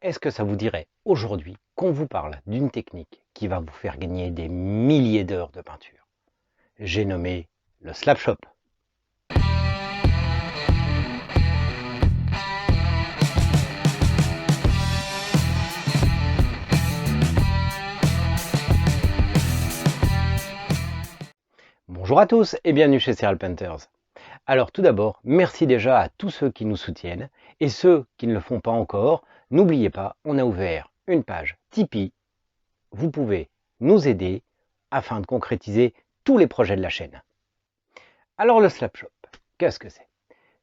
Est-ce que ça vous dirait aujourd'hui qu'on vous parle d'une technique qui va vous faire gagner des milliers d'heures de peinture? J'ai nommé le Slapshot. Bonjour à tous et bienvenue chez Serial Painters. Alors tout d'abord, merci déjà à tous ceux qui nous soutiennent et ceux qui ne le font pas encore, n'oubliez pas, on a ouvert une page Tipeee. Vous pouvez nous aider afin de concrétiser tous les projets de la chaîne. Alors le Slapshot, qu'est-ce que c'est?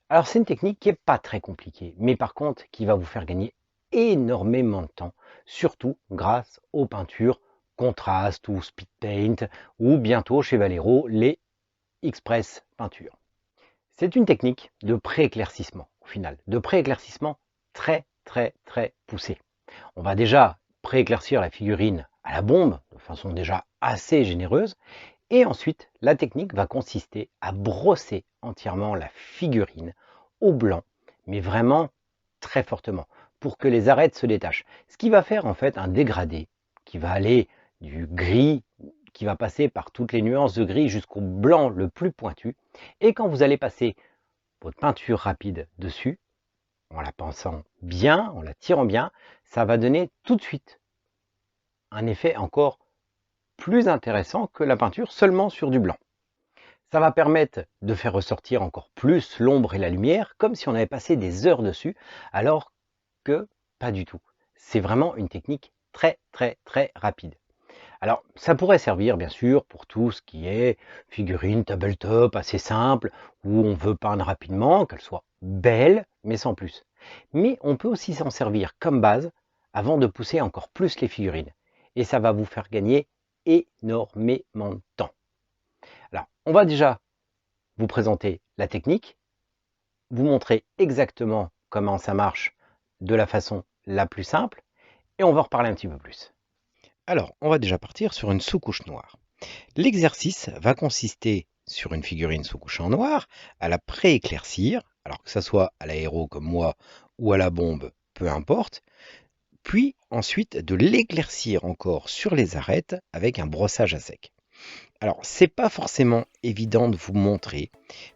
Alors c'est une technique qui n'est pas très compliquée, mais par contre qui va vous faire gagner énormément de temps, surtout grâce aux peintures contraste ou speed paint, ou bientôt chez Valero les Express peintures. C'est une technique de pré-éclaircissement au final, de pré-éclaircissement très poussé. On va déjà pré-éclaircir la figurine à la bombe de façon déjà assez généreuse, et ensuite la technique va consister à brosser entièrement la figurine au blanc, mais vraiment très fortement, pour que les arêtes se détachent. Ce qui va faire en fait un dégradé qui va aller du gris, qui va passer par toutes les nuances de gris jusqu'au blanc le plus pointu. Et quand vous allez passer votre peinture rapide dessus, en la pinçant bien, en la tirant bien, ça va donner tout de suite un effet encore plus intéressant que la peinture seulement sur du blanc. Ça va permettre de faire ressortir encore plus l'ombre et la lumière, comme si on avait passé des heures dessus, alors que pas du tout. C'est vraiment une technique très rapide. Alors, ça pourrait servir bien sûr pour tout ce qui est figurine tabletop assez simple, où on veut peindre rapidement, qu'elle soit belle, mais sans plus. Mais on peut aussi s'en servir comme base avant de pousser encore plus les figurines. Et ça va vous faire gagner énormément de temps. Alors, on va déjà vous présenter la technique, vous montrer exactement comment ça marche de la façon la plus simple, et on va en reparler un petit peu plus. Alors, on va déjà partir sur une sous-couche noire. L'exercice va consister sur une figurine sous-couche en noir, à la pré-éclaircir, alors que ça soit à l'aéro comme moi ou à la bombe, peu importe, puis ensuite de l'éclaircir encore sur les arêtes avec un brossage à sec. Alors, c'est pas forcément évident de vous montrer,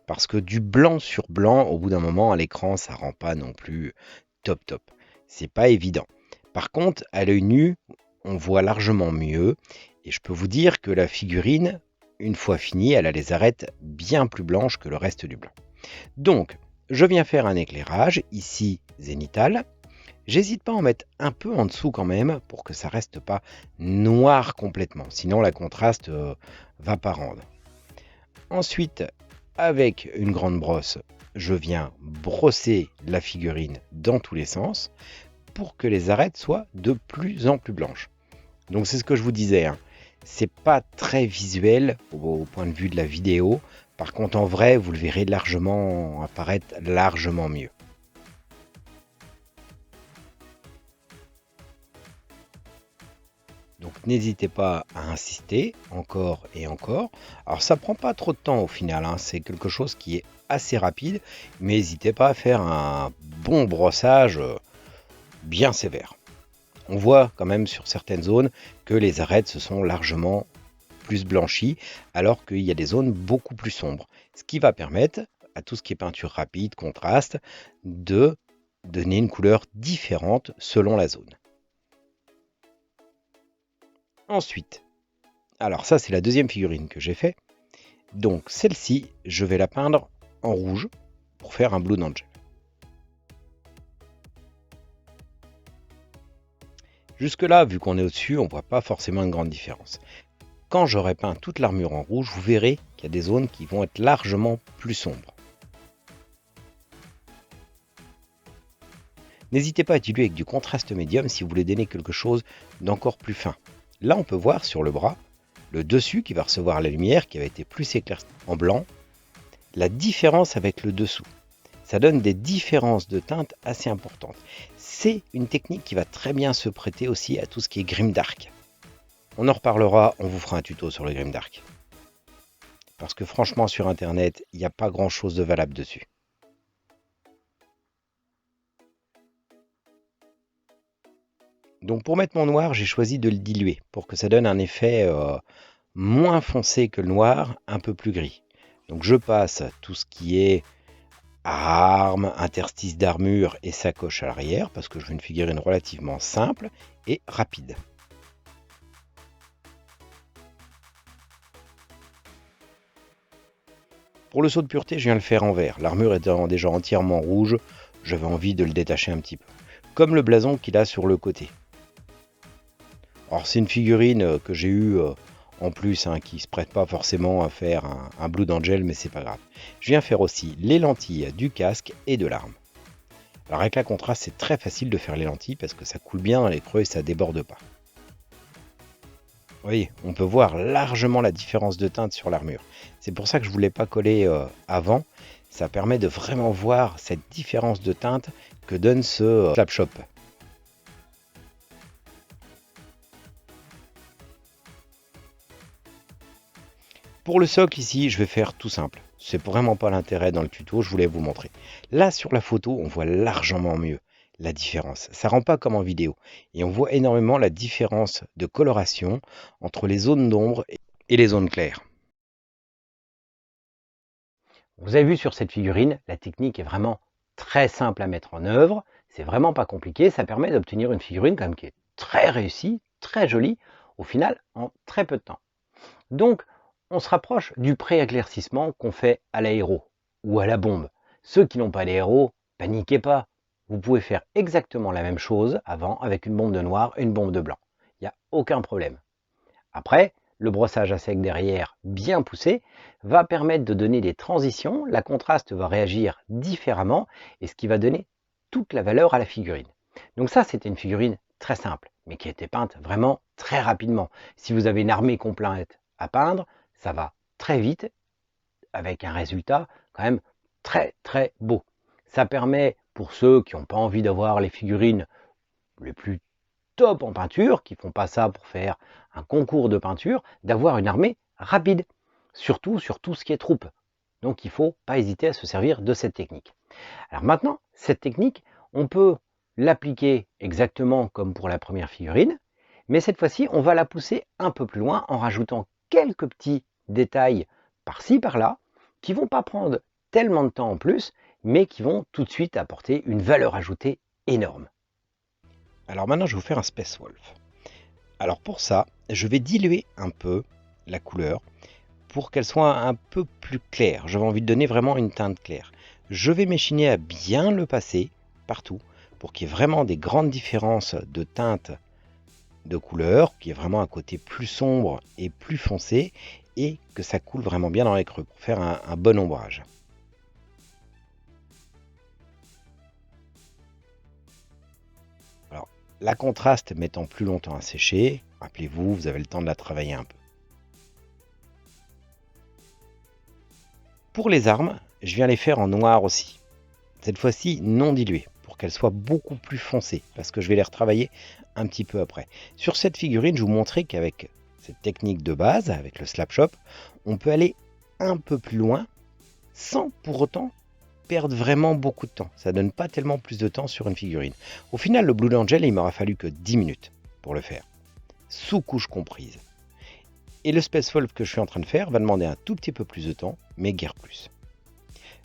parce que du blanc sur blanc, au bout d'un moment, à l'écran, ça rend pas non plus top. C'est pas évident. Par contre, à l'œil nu, on voit largement mieux, et je peux vous dire que la figurine, une fois finie, elle a les arêtes bien plus blanches que le reste du blanc. Donc, je viens faire un éclairage, ici zénithal. J'hésite pas à en mettre un peu en dessous quand même, pour que ça reste pas noir complètement, sinon la contraste va pas rendre. Ensuite, avec une grande brosse, je viens brosser la figurine dans tous les sens, pour que les arêtes soient de plus en plus blanches. Donc c'est ce que je vous disais, hein. C'est pas très visuel au point de vue de la vidéo. Par contre, en vrai, vous le verrez largement apparaître largement mieux. Donc n'hésitez pas à insister encore et encore. Alors ça prend pas trop de temps au final, hein. C'est quelque chose qui est assez rapide, mais n'hésitez pas à faire un bon brossage bien sévère. On voit quand même sur certaines zones que les arêtes se sont largement plus blanchies, alors qu'il y a des zones beaucoup plus sombres. Ce qui va permettre à tout ce qui est peinture rapide, contraste, de donner une couleur différente selon la zone. Ensuite, alors ça c'est la deuxième figurine que j'ai fait. Donc celle-ci, je vais la peindre en rouge pour faire un Blue Angel. Jusque là, vu qu'on est au-dessus, on ne voit pas forcément une grande différence. Quand j'aurai peint toute l'armure en rouge, vous verrez qu'il y a des zones qui vont être largement plus sombres. N'hésitez pas à diluer avec du contraste médium si vous voulez donner quelque chose d'encore plus fin. Là, on peut voir sur le bras, le dessus qui va recevoir la lumière, qui avait été plus éclairci en blanc, la différence avec le dessous. Ça donne des différences de teintes assez importantes. C'est une technique qui va très bien se prêter aussi à tout ce qui est grimdark. On en reparlera, on vous fera un tuto sur le grimdark. Parce que franchement, sur internet, il n'y a pas grand chose de valable dessus. Donc pour mettre mon noir, j'ai choisi de le diluer pour que ça donne un effet moins foncé que le noir, un peu plus gris. Donc je passe tout ce qui est armes, interstices d'armure et sacoche à l'arrière parce que je veux une figurine relativement simple et rapide. Pour le saut de pureté, je viens le faire en vert. L'armure étant déjà entièrement rouge, j'avais envie de le détacher un petit peu. Comme le blason qu'il a sur le côté. Alors c'est une figurine que j'ai eue en plus, qui se prête pas forcément à faire un Blood Angel, mais c'est pas grave. Je viens faire aussi les lentilles du casque et de l'arme. Alors avec la contraste, c'est très facile de faire les lentilles parce que ça coule bien dans les creux et ça déborde pas. Vous voyez, on peut voir largement la différence de teinte sur l'armure. C'est pour ça que je ne voulais pas coller avant. Ça permet de vraiment voir cette différence de teinte que donne ce Slapshot. Pour le socle ici, je vais faire tout simple. C'est vraiment pas l'intérêt dans le tuto, je voulais vous montrer. Là sur la photo, on voit largement mieux la différence. Ça rend pas comme en vidéo. Et on voit énormément la différence de coloration entre les zones d'ombre et les zones claires. Vous avez vu sur cette figurine, la technique est vraiment très simple à mettre en œuvre. C'est vraiment pas compliqué. Ça permet d'obtenir une figurine quand même qui est très réussie, très jolie, au final en très peu de temps. Donc, on se rapproche du pré-éclaircissement qu'on fait à l'aéro ou à la bombe. Ceux qui n'ont pas d'aéro, paniquez pas. Vous pouvez faire exactement la même chose avant avec une bombe de noir et une bombe de blanc. Il n'y a aucun problème. Après, le brossage à sec derrière, bien poussé, va permettre de donner des transitions. La contraste va réagir différemment et ce qui va donner toute la valeur à la figurine. Donc ça, c'était une figurine très simple, mais qui a été peinte vraiment très rapidement. Si vous avez une armée complète à peindre, ça va très vite avec un résultat quand même très très beau. Ça permet pour ceux qui n'ont pas envie d'avoir les figurines les plus top en peinture, qui font pas ça pour faire un concours de peinture, d'avoir une armée rapide, surtout sur tout ce qui est troupes. Donc il ne faut pas hésiter à se servir de cette technique. Alors maintenant, cette technique, on peut l'appliquer exactement comme pour la première figurine, mais cette fois-ci, on va la pousser un peu plus loin en rajoutant quelques petits détails par-ci, par-là, qui vont pas prendre tellement de temps en plus, mais qui vont tout de suite apporter une valeur ajoutée énorme. Alors maintenant, je vais vous faire un Space Wolf. Alors pour ça, je vais diluer un peu la couleur pour qu'elle soit un peu plus claire. J'avais envie de donner vraiment une teinte claire. Je vais m'échiner à bien le passer partout pour qu'il y ait vraiment des grandes différences de teinte de couleur, qu'il y ait vraiment un côté plus sombre et plus foncé et que ça coule vraiment bien dans les creux pour faire un bon ombrage. Alors, la contraste mettant plus longtemps à sécher, rappelez-vous, vous avez le temps de la travailler un peu. Pour les armes, je viens les faire en noir aussi. Cette fois-ci non diluées, pour qu'elles soient beaucoup plus foncées, parce que je vais les retravailler un petit peu après. Sur cette figurine, je vous montrais qu'avec cette technique de base, avec le Slapshot, on peut aller un peu plus loin, sans pour autant perdre vraiment beaucoup de temps. Ça donne pas tellement plus de temps sur une figurine. Au final, le Blood Angel, il m'aura fallu que 10 minutes pour le faire, sous couche comprise. Et le Space Wolf que je suis en train de faire va demander un tout petit peu plus de temps, mais guère plus.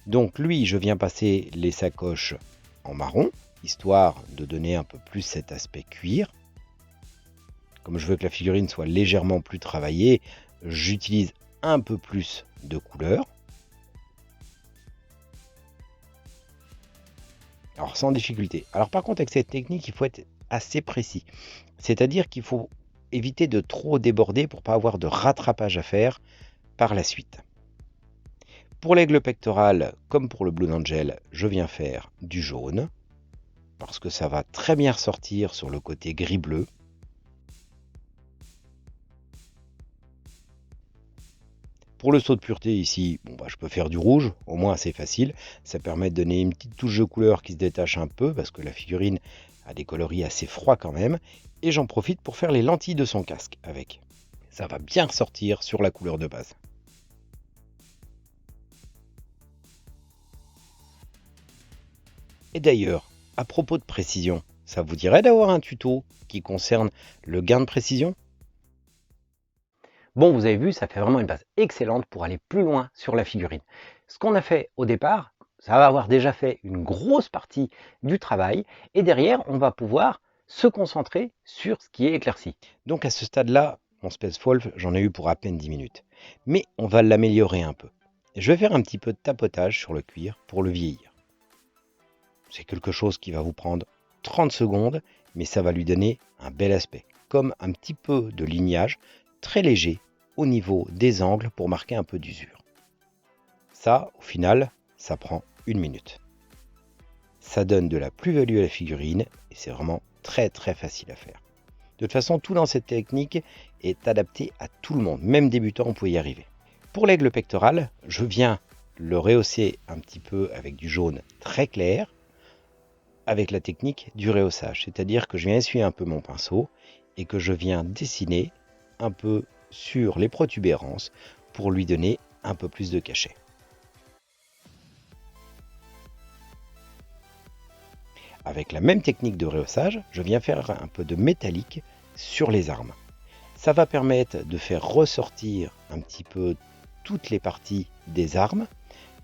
Donc lui, je viens passer les sacoches en marron, histoire de donner un peu plus cet aspect cuir. Comme je veux que la figurine soit légèrement plus travaillée, j'utilise un peu plus de couleur. Alors sans difficulté. Alors par contre avec cette technique, il faut être assez précis. C'est-à-dire qu'il faut éviter de trop déborder pour ne pas avoir de rattrapage à faire par la suite. Pour l'aigle pectoral, comme pour le Blood Angel, je viens faire du jaune, parce que ça va très bien ressortir sur le côté gris-bleu. Pour le saut de pureté ici, je peux faire du rouge, au moins c'est facile. Ça permet de donner une petite touche de couleur qui se détache un peu, parce que la figurine a des coloris assez froids quand même. Et j'en profite pour faire les lentilles de son casque avec. Ça va bien ressortir sur la couleur de base. Et d'ailleurs, à propos de précision, Ça vous dirait d'avoir un tuto qui concerne le gain de précision? Bon, vous avez vu, ça fait vraiment une base excellente pour aller plus loin sur la figurine. Ce qu'on a fait au départ, ça va avoir déjà fait une grosse partie du travail et derrière, on va pouvoir se concentrer sur ce qui est éclairci. Donc à ce stade-là, mon Space Wolf, j'en ai eu pour à peine 10 minutes. Mais on va l'améliorer un peu. Je vais faire un petit peu de tapotage sur le cuir pour le vieillir. C'est quelque chose qui va vous prendre 30 secondes, mais ça va lui donner un bel aspect, comme un petit peu de lignage très léger au niveau des angles pour marquer un peu d'usure. Ça, au final, ça prend 1 minute. Ça donne de la plus-value à la figurine et c'est vraiment très très facile à faire. De toute façon, tout dans cette technique est adapté à tout le monde, même débutant, on peut y arriver. Pour l'aigle pectoral, je viens le rehausser un petit peu avec du jaune très clair, avec la technique du rehaussage, c'est-à-dire que je viens essuyer un peu mon pinceau et que je viens dessiner un peu sur les protubérances pour lui donner un peu plus de cachet. Avec la même technique de rehaussage, je viens faire un peu de métallique sur les armes. Ça va permettre de faire ressortir un petit peu toutes les parties des armes,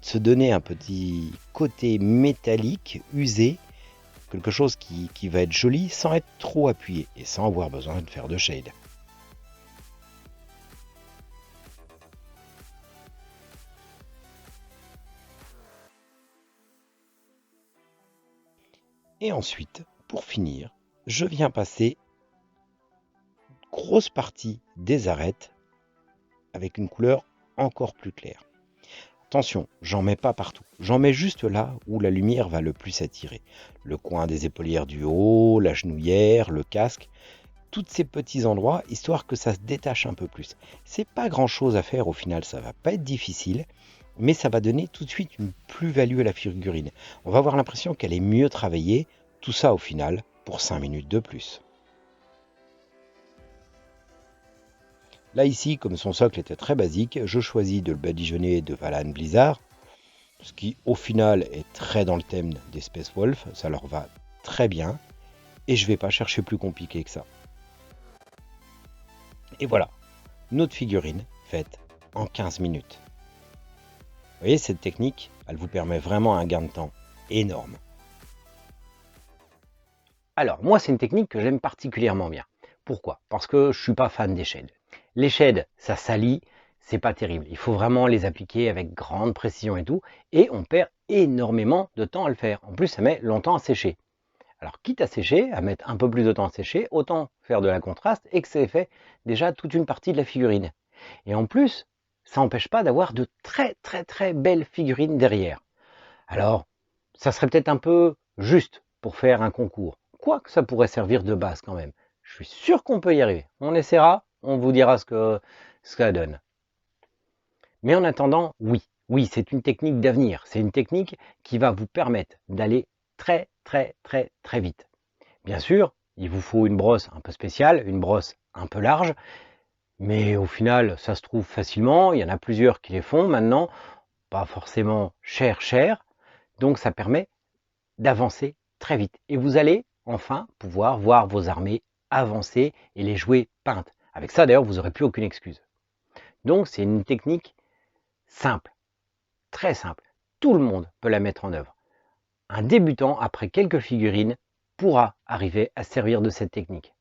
de se donner un petit côté métallique, usé, quelque chose qui va être joli sans être trop appuyé et sans avoir besoin de faire de shade. Et ensuite, pour finir, je viens passer une grosse partie des arêtes avec une couleur encore plus claire. Attention, j'en mets pas partout. J'en mets juste là où la lumière va le plus attirer. Le coin des épaulières du haut, la genouillère, le casque, tous ces petits endroits, histoire que ça se détache un peu plus. C'est pas grand chose à faire au final, ça va pas être difficile, mais ça va donner tout de suite une plus-value à la figurine. On va avoir l'impression qu'elle est mieux travaillée, tout ça au final pour 5 minutes de plus. Là ici, comme son socle était très basique, je choisis de le badigeonner de Valan Blizzard, ce qui au final est très dans le thème des Space Wolf, ça leur va très bien, et je vais pas chercher plus compliqué que ça. Et voilà, notre figurine faite en 15 minutes. Vous voyez, cette technique, elle vous permet vraiment un gain de temps énorme. Alors, moi, c'est une technique que j'aime particulièrement bien. Pourquoi? Parce que je suis pas fan des shades. Les shades, ça salit, c'est pas terrible. Il faut vraiment les appliquer avec grande précision et tout, et on perd énormément de temps à le faire. En plus, ça met longtemps à sécher. Alors, quitte à sécher, à mettre un peu plus de temps à sécher, autant faire de la contraste et que ça ait fait déjà toute une partie de la figurine. Et en plus, ça n'empêche pas d'avoir de très très très belles figurines derrière. Alors, ça serait peut-être un peu juste pour faire un concours. Quoique ça pourrait servir de base quand même. Je suis sûr qu'on peut y arriver. On essaiera, on vous dira ce que ça donne. Mais en attendant, oui, c'est une technique d'avenir. C'est une technique qui va vous permettre d'aller très très très très vite. Bien sûr, il vous faut une brosse un peu spéciale, une brosse un peu large, mais au final, ça se trouve facilement. Il y en a plusieurs qui les font maintenant, pas forcément cher, donc ça permet d'avancer très vite. Et vous allez enfin pouvoir voir vos armées avancer et les jouer peintes. Avec ça, d'ailleurs, vous n'aurez plus aucune excuse. Donc, c'est une technique simple, très simple. Tout le monde peut la mettre en œuvre. Un débutant, après quelques figurines, pourra arriver à servir de cette technique.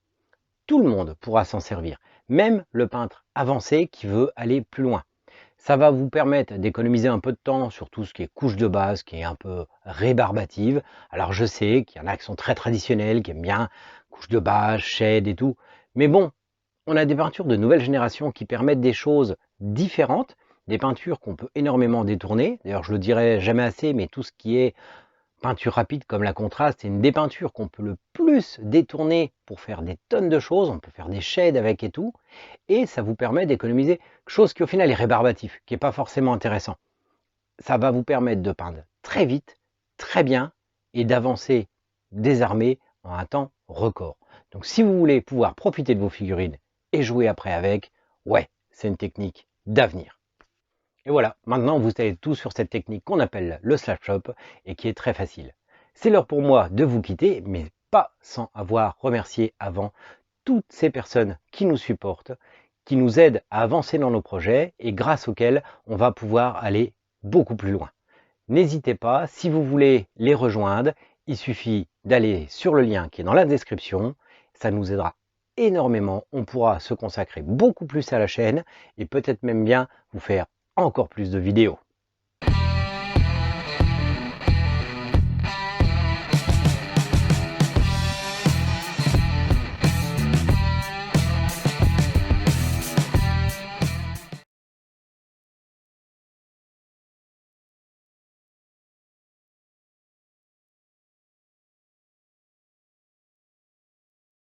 Tout le monde pourra s'en servir, même le peintre avancé qui veut aller plus loin. Ça va vous permettre d'économiser un peu de temps sur tout ce qui est couche de base, qui est un peu rébarbative. Alors je sais qu'il y en a qui sont très traditionnels, qui aiment bien couche de base, shade et tout. Mais bon, on a des peintures de nouvelle génération qui permettent des choses différentes, des peintures qu'on peut énormément détourner. D'ailleurs, je le dirai jamais assez, mais tout ce qui est peinture rapide comme la contraste, c'est une des peintures qu'on peut le plus détourner pour faire des tonnes de choses. On peut faire des shades avec et tout. Et ça vous permet d'économiser quelque chose qui au final est rébarbatif, qui n'est pas forcément intéressant. Ça va vous permettre de peindre très vite, très bien, et d'avancer des armées en un temps record. Donc si vous voulez pouvoir profiter de vos figurines et jouer après avec, ouais, c'est une technique d'avenir. Et voilà, maintenant vous savez tout sur cette technique qu'on appelle le slap shop et qui est très facile. C'est l'heure pour moi de vous quitter, mais pas sans avoir remercié avant toutes ces personnes qui nous supportent, qui nous aident à avancer dans nos projets et grâce auxquelles on va pouvoir aller beaucoup plus loin. N'hésitez pas, si vous voulez les rejoindre, il suffit d'aller sur le lien qui est dans la description. Ça nous aidera énormément. On pourra se consacrer beaucoup plus à la chaîne et peut-être même bien vous faire encore plus de vidéos.